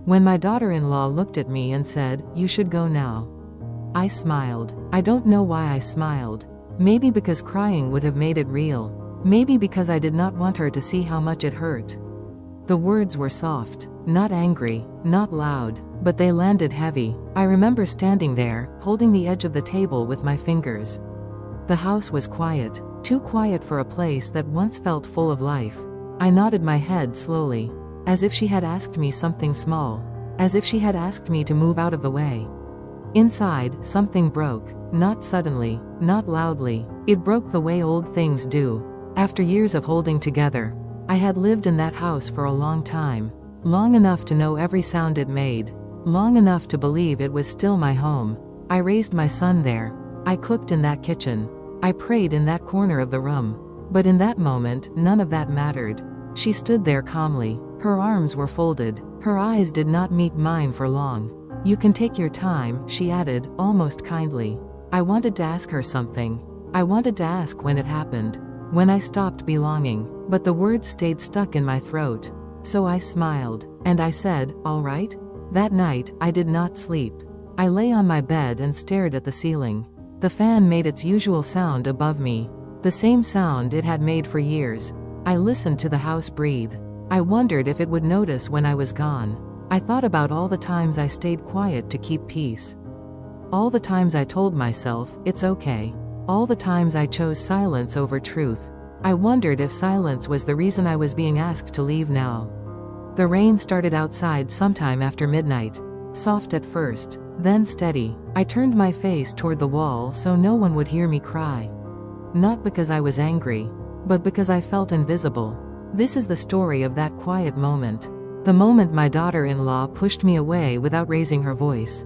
When my daughter-in-law looked at me and said, "You should go now," I smiled. I don't know why I smiled. Maybe because crying would have made it real. Maybe because I did not want her to see how much it hurt. The words were soft, not angry, not loud, but they landed heavy. I remember standing there, holding the edge of the table with my fingers. The house was quiet, too quiet for a place that once felt full of life. I nodded my head slowly, as if she had asked me something small, as if she had asked me to move out of the way. Inside, something broke, not suddenly, not loudly. It broke the way old things do. After years of holding together, I had lived in that house for a long time, long enough to know every sound it made, long enough to believe it was still my home. I raised my son there. I cooked in that kitchen. I prayed in that corner of the room. But in that moment, none of that mattered. She stood there calmly. Her arms were folded. Her eyes did not meet mine for long. "You can take your time," she added, almost kindly. I wanted to ask her something. I wanted to ask when it happened, when I stopped belonging, but the words stayed stuck in my throat. So I smiled, and I said, "All right?" That night, I did not sleep. I lay on my bed and stared at the ceiling. The fan made its usual sound above me, the same sound it had made for years. I listened to the house breathe. I wondered if it would notice when I was gone. I thought about all the times I stayed quiet to keep peace. All the times I told myself, "It's okay." All the times I chose silence over truth. I wondered if silence was the reason I was being asked to leave now. The rain started outside sometime after midnight. Soft at first, then steady. I turned my face toward the wall so no one would hear me cry. Not because I was angry, but because I felt invisible. This is the story of that quiet moment. The moment my daughter-in-law pushed me away without raising her voice.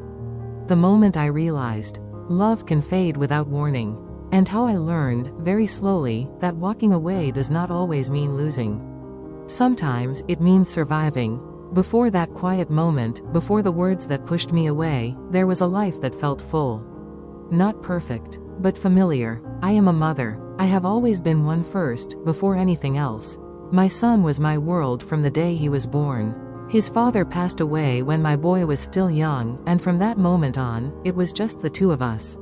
The moment I realized, love can fade without warning. And how I learned, very slowly, that walking away does not always mean losing. Sometimes, it means surviving. Before that quiet moment, before the words that pushed me away, there was a life that felt full. Not perfect, but familiar. I am a mother. I have always been one first, before anything else. My son was my world from the day he was born. His father passed away when my boy was still young, and from that moment on, it was just the two of us.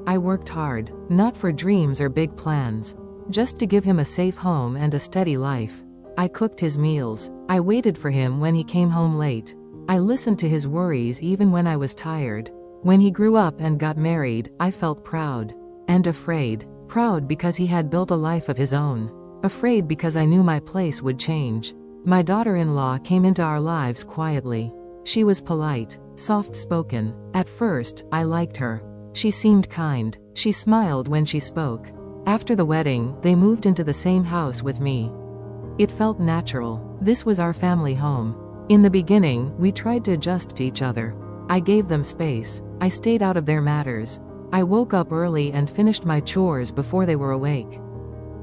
I worked hard, not for dreams or big plans, just to give him a safe home and a steady life. I cooked his meals. I waited for him when he came home late. I listened to his worries even when I was tired. When he grew up and got married, I felt proud. And afraid. Proud because he had built a life of his own. Afraid because I knew my place would change. My daughter-in-law came into our lives quietly. She was polite, soft-spoken. At first, I liked her. She seemed kind. She smiled when she spoke. After the wedding, they moved into the same house with me. It felt natural. This was our family home. In the beginning, we tried to adjust to each other. I gave them space. I stayed out of their matters. I woke up early and finished my chores before they were awake.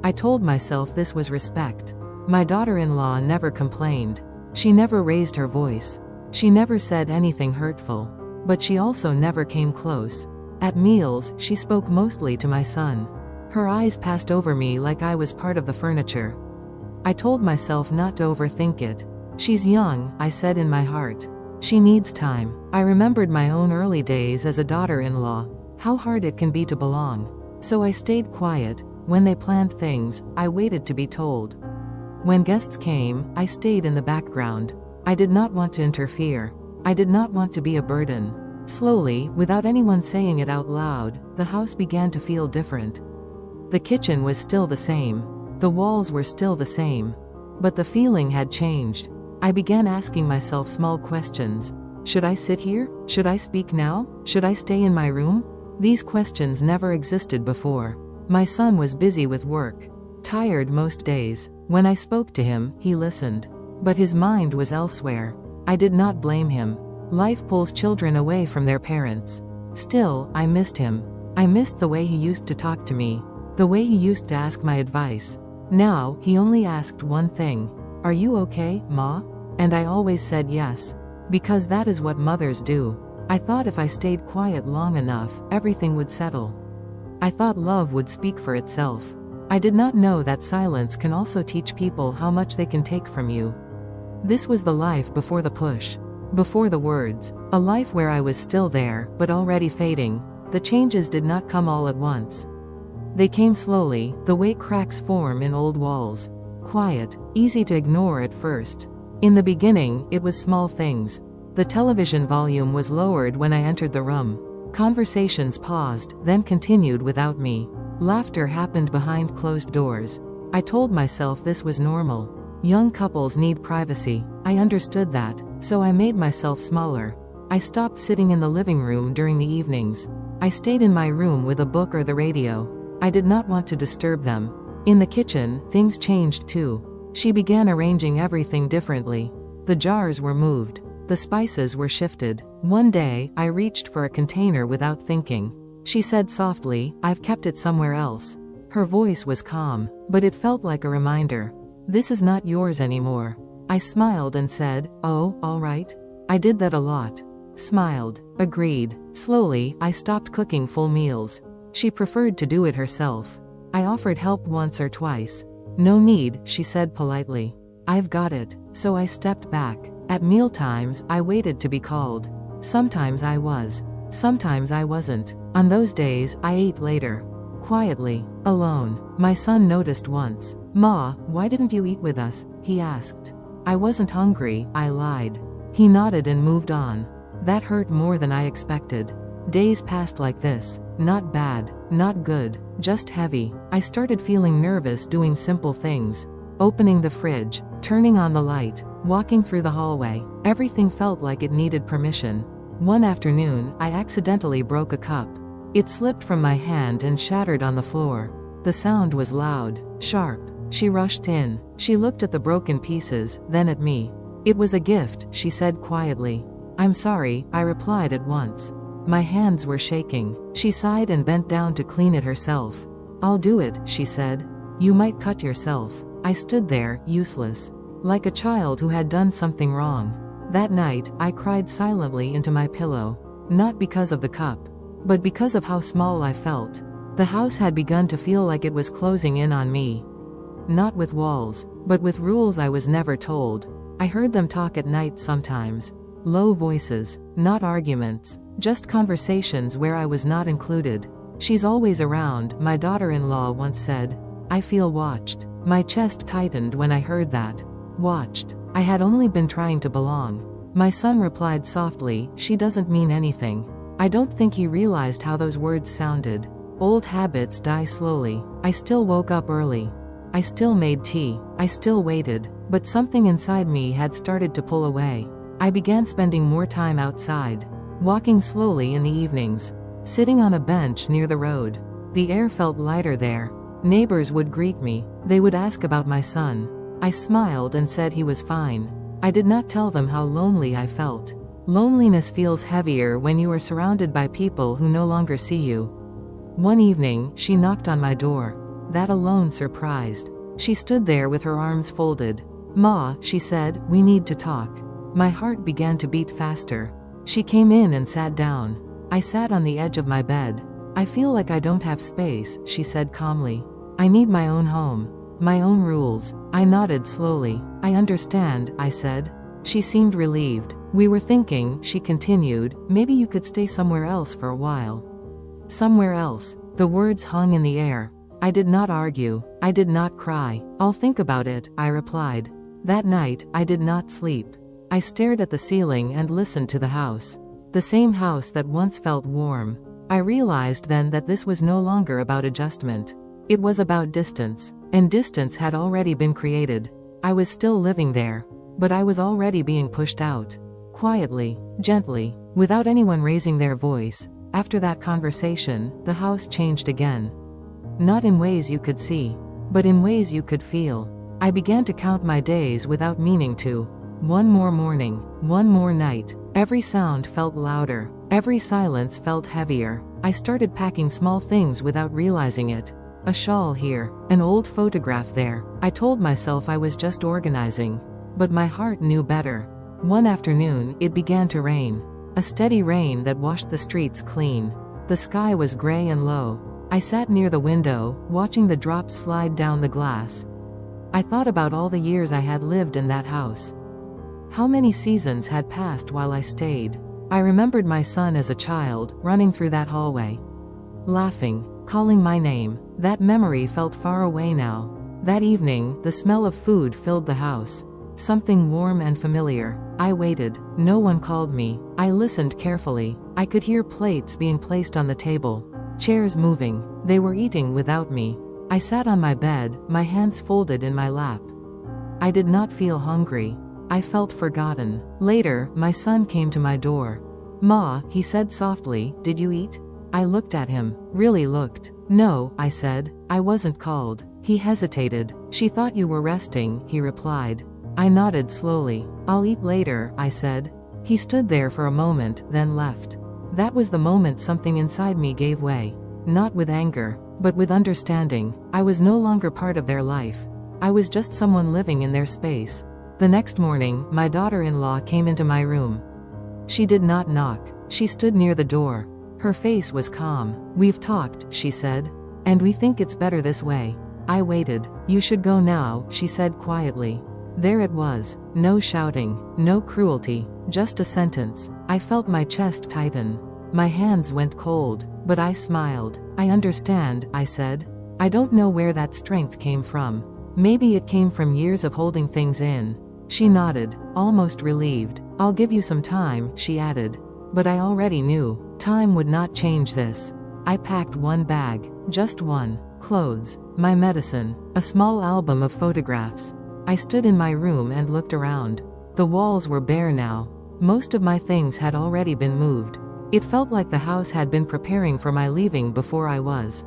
I told myself this was respect. My daughter-in-law never complained. She never raised her voice. She never said anything hurtful. But she also never came close. At meals, she spoke mostly to my son. Her eyes passed over me like I was part of the furniture. I told myself not to overthink it. She's young, I said in my heart. She needs time. I remembered my own early days as a daughter-in-law, how hard it can be to belong. So I stayed quiet. When they planned things, I waited to be told. When guests came, I stayed in the background. I did not want to interfere. I did not want to be a burden. Slowly, without anyone saying it out loud, the house began to feel different. The kitchen was still the same. The walls were still the same. But the feeling had changed. I began asking myself small questions. Should I sit here? Should I speak now? Should I stay in my room? These questions never existed before. My son was busy with work. Tired most days. When I spoke to him, he listened. But his mind was elsewhere. I did not blame him. Life pulls children away from their parents. Still, I missed him. I missed the way he used to talk to me. The way he used to ask my advice. Now, he only asked one thing. "Are you okay, Ma?" And I always said yes. Because that is what mothers do. I thought if I stayed quiet long enough, everything would settle. I thought love would speak for itself. I did not know that silence can also teach people how much they can take from you. This was the life before the push. Before the words, a life where I was still there, but already fading. The changes did not come all at once. They came slowly, the way cracks form in old walls. Quiet, easy to ignore at first. In the beginning, it was small things. The television volume was lowered when I entered the room. Conversations paused, then continued without me. Laughter happened behind closed doors. I told myself this was normal. Young couples need privacy. I understood that, so I made myself smaller. I stopped sitting in the living room during the evenings. I stayed in my room with a book or the radio. I did not want to disturb them. In the kitchen, things changed too. She began arranging everything differently. The jars were moved. The spices were shifted. One day, I reached for a container without thinking. She said softly, "I've kept it somewhere else." Her voice was calm, but it felt like a reminder. "This is not yours anymore." I smiled and said, "Oh, all right." I did that a lot. Smiled, agreed. Slowly, I stopped cooking full meals. She preferred to do it herself. I offered help once or twice. "No need," she said politely. "I've got it." So I stepped back. At mealtimes, I waited to be called. Sometimes I was. Sometimes I wasn't. On those days, I ate later. Quietly. Alone. My son noticed once. "Ma, why didn't you eat with us?" he asked. "I wasn't hungry," I lied. He nodded and moved on. That hurt more than I expected. Days passed like this. Not bad, not good, just heavy. I started feeling nervous doing simple things. Opening the fridge, turning on the light, walking through the hallway. Everything felt like it needed permission. One afternoon, I accidentally broke a cup. It slipped from my hand and shattered on the floor. The sound was loud, sharp. She rushed in. She looked at the broken pieces, then at me. "It was a gift," she said quietly. "I'm sorry," I replied at once. My hands were shaking. She sighed and bent down to clean it herself. "I'll do it," she said. "You might cut yourself." I stood there, useless. Like a child who had done something wrong. That night, I cried silently into my pillow. Not because of the cup, but because of how small I felt. The house had begun to feel like it was closing in on me. Not with walls, but with rules I was never told. I heard them talk at night sometimes. Low voices, not arguments, just conversations where I was not included. "She's always around," my daughter-in-law once said. I feel watched. My chest tightened when I heard that. Watched. I had only been trying to belong. My son replied softly, "She doesn't mean anything." I don't think he realized how those words sounded. Old habits die slowly. I still woke up early. I still made tea. I still waited. But something inside me had started to pull away. I began spending more time outside. Walking slowly in the evenings. Sitting on a bench near the road. The air felt lighter there. Neighbors would greet me. They would ask about my son. I smiled and said he was fine. I did not tell them how lonely I felt. Loneliness feels heavier when you are surrounded by people who no longer see you. One evening, she knocked on my door. That alone surprised. She stood there with her arms folded. "Ma," she said, "we need to talk." My heart began to beat faster. She came in and sat down. I sat on the edge of my bed. "I feel like I don't have space," she said calmly. "I need my own home. My own rules." I nodded slowly. "I understand," I said. She seemed relieved. "We were thinking," she continued, "maybe you could stay somewhere else for a while." Somewhere else. The words hung in the air. I did not argue. I did not cry. "I'll think about it," I replied. That night, I did not sleep. I stared at the ceiling and listened to the house. The same house that once felt warm. I realized then that this was no longer about adjustment. It was about distance. And distance had already been created. I was still living there. But I was already being pushed out. Quietly, gently, without anyone raising their voice. After that conversation, the house changed again. Not in ways you could see, but in ways you could feel. I began to count my days without meaning to. One more morning, one more night. Every sound felt louder. Every silence felt heavier. I started packing small things without realizing it. A shawl here, an old photograph there. I told myself I was just organizing. But my heart knew better. One afternoon, it began to rain. A steady rain that washed the streets clean. The sky was gray and low. I sat near the window, watching the drops slide down the glass. I thought about all the years I had lived in that house. How many seasons had passed while I stayed? I remembered my son as a child, running through that hallway, laughing, calling my name. That memory felt far away now. That evening, the smell of food filled the house. Something warm and familiar. I waited. No one called me. I listened carefully. I could hear plates being placed on the table, chairs moving. They were eating without me. I sat on my bed, my hands folded in my lap. I did not feel hungry. I felt forgotten. Later, my son came to my door. "Ma," he said softly, "did you eat?" I looked at him. Really looked. "No," I said. "I wasn't called." He hesitated. "She thought you were resting," he replied. I nodded slowly. "I'll eat later," I said. He stood there for a moment, then left. That was the moment something inside me gave way. Not with anger, but with understanding. I was no longer part of their life. I was just someone living in their space. The next morning, my daughter-in-law came into my room. She did not knock. She stood near the door. Her face was calm. "We've talked," she said. "And we think it's better this way." I waited. "You should go now," she said quietly. There it was. No shouting, no cruelty, just a sentence. I felt my chest tighten. My hands went cold, but I smiled. "I understand," I said. "I don't know where that strength came from. Maybe it came from years of holding things in." She nodded, almost relieved. "I'll give you some time," she added. But I already knew. Time would not change this. I packed one bag. Just one. Clothes. My medicine. A small album of photographs. I stood in my room and looked around. The walls were bare now. Most of my things had already been moved. It felt like the house had been preparing for my leaving before I was.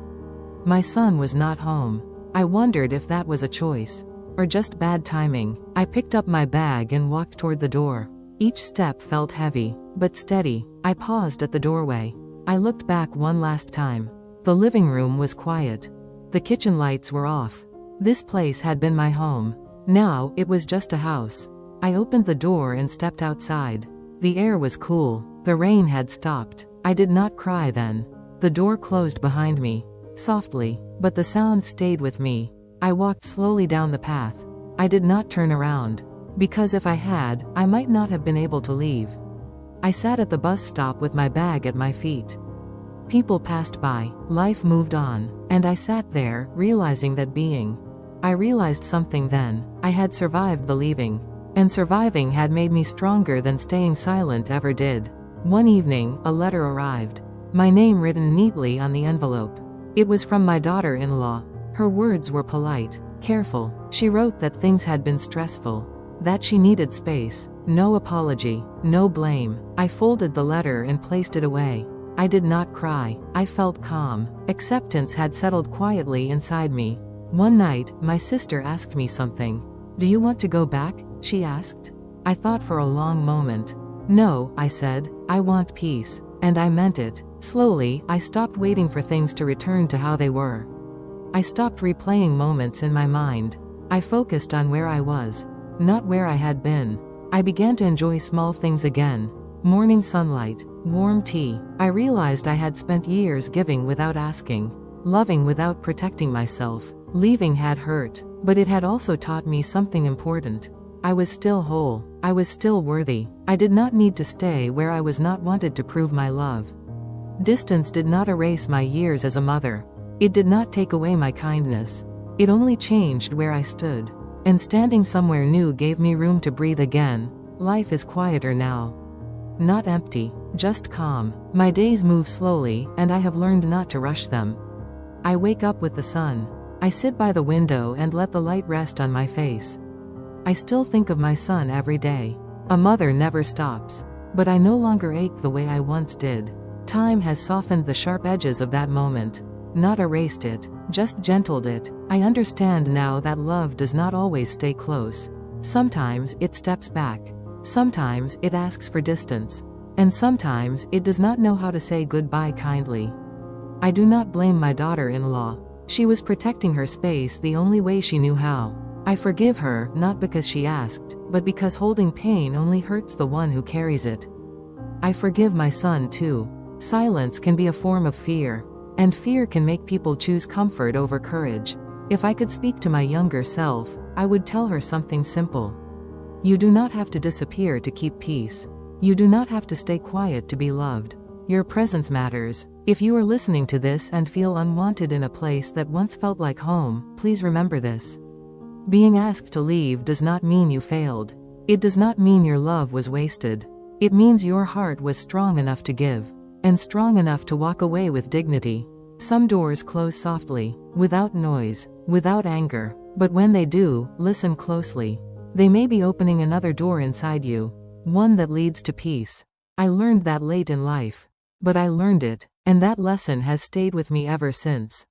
My son was not home. I wondered if that was a choice, or just bad timing. I picked up my bag and walked toward the door. Each step felt heavy, but steady. I paused at the doorway. I looked back one last time. The living room was quiet. The kitchen lights were off. This place had been my home. Now, it was just a house. I opened the door and stepped outside. The air was cool. The rain had stopped. I did not cry then. The door closed behind me. Softly, but the sound stayed with me. I walked slowly down the path. I did not turn around. Because if I had, I might not have been able to leave. I sat at the bus stop with my bag at my feet. People passed by. Life moved on. And I sat there, realizing that I realized something then. I had survived the leaving. And surviving had made me stronger than staying silent ever did. One evening, a letter arrived. My name written neatly on the envelope. It was from my daughter-in-law. Her words were polite, careful. She wrote that things had been stressful, that she needed space. No apology, no blame. I folded the letter and placed it away. I did not cry. I felt calm. Acceptance had settled quietly inside me. One night, my sister asked me something. "Do you want to go back?" she asked. I thought for a long moment. "No," I said. "I want peace." And I meant it. Slowly, I stopped waiting for things to return to how they were. I stopped replaying moments in my mind. I focused on where I was, not where I had been. I began to enjoy small things again. Morning sunlight, warm tea. I realized I had spent years giving without asking, loving without protecting myself. Leaving had hurt, but it had also taught me something important. I was still whole. I was still worthy. I did not need to stay where I was not wanted to prove my love. Distance did not erase my years as a mother. It did not take away my kindness. It only changed where I stood. And standing somewhere new gave me room to breathe again. Life is quieter now. Not empty, just calm. My days move slowly, and I have learned not to rush them. I wake up with the sun. I sit by the window and let the light rest on my face. I still think of my son every day. A mother never stops. But I no longer ache the way I once did. Time has softened the sharp edges of that moment. Not erased it, just gentled it. I understand now that love does not always stay close. Sometimes it steps back. Sometimes it asks for distance. And sometimes it does not know how to say goodbye kindly. I do not blame my daughter-in-law. She was protecting her space the only way she knew how. I forgive her, not because she asked, but because holding pain only hurts the one who carries it. I forgive my son too. Silence can be a form of fear. And fear can make people choose comfort over courage. If I could speak to my younger self, I would tell her something simple. You do not have to disappear to keep peace. You do not have to stay quiet to be loved. Your presence matters. If you are listening to this and feel unwanted in a place that once felt like home, please remember this. Being asked to leave does not mean you failed. It does not mean your love was wasted. It means your heart was strong enough to give, and strong enough to walk away with dignity. Some doors close softly, without noise, without anger, but when they do, listen closely. They may be opening another door inside you, one that leads to peace. I learned that late in life. But I learned it, and that lesson has stayed with me ever since.